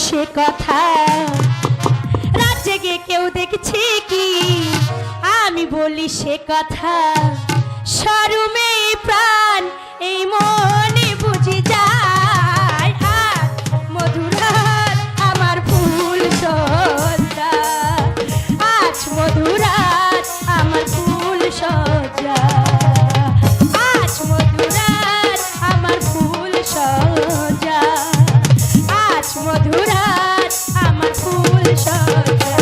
সে কথা রাত জেগে কেউ দেখছে কি আমি বলি সে কথা শরমে প্রাণ এই মনে বুঝি যায় আর মধুরাত আমার ফুল সজ্জা আজ মধুরাত আমার ফুল সজ্জা আজ মধুরাত আমার ফুল সজ্জা আজ মধুরাত আমার ফুল সজ্জা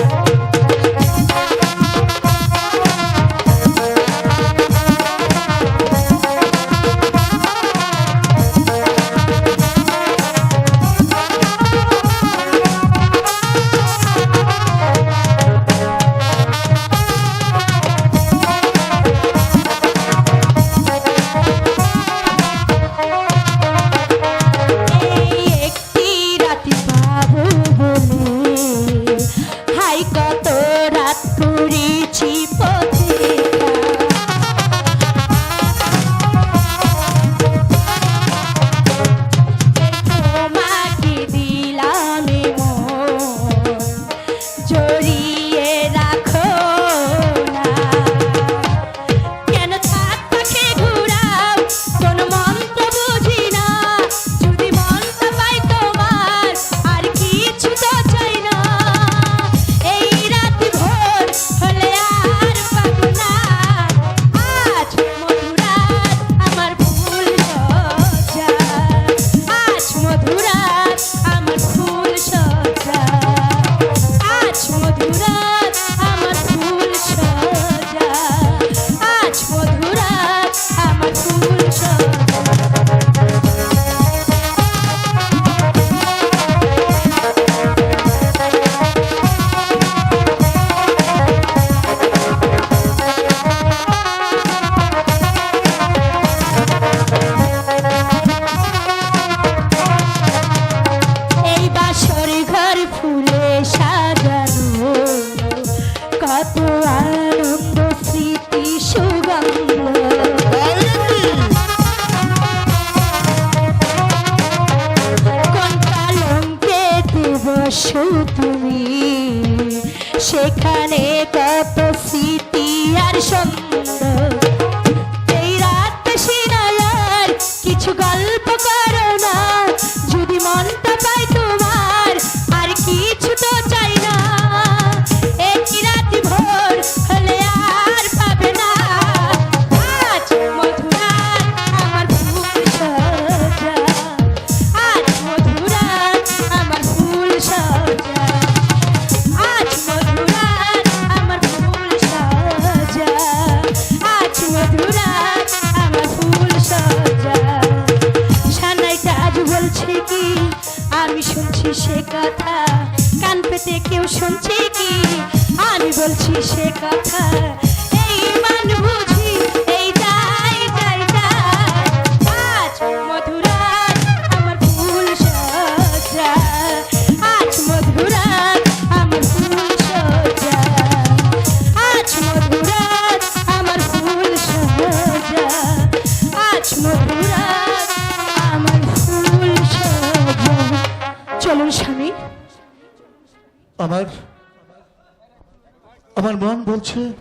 তুমি সেখানে কত স্মৃতি আর সুন্দর এই রাত সিনায়ার কিছু গল্প করো না যদি মনটা পাই তোমার আর কিছু তো চাই না একই রাত ভোর হলে আর পাবে না আজ মধুরাত আমার ফুল সজ্জা আজ মধুরাত আমার ফুল সজ্জা আজ মধুরাত আমার ফুল সজ্জা আজ মধুরাত আমার ফুল সজ্জা সানাইটা আজ বলছে কি আমি শুনছি সে কথা কান পেতে কেউ শুনছে কি আমি বলছি সে কথা এই মান বুঝি এই যাই যাই যাই আজ মধুরাত আমার ফুল সজ্জা আজ মধুরাত আমার ফুল সজ্জা আজ মধুরাত আমার ফুল সজ্জা আজ মধুরাত আমার ফুল সজ্জা চলুন স্বামী আমার মন বলছে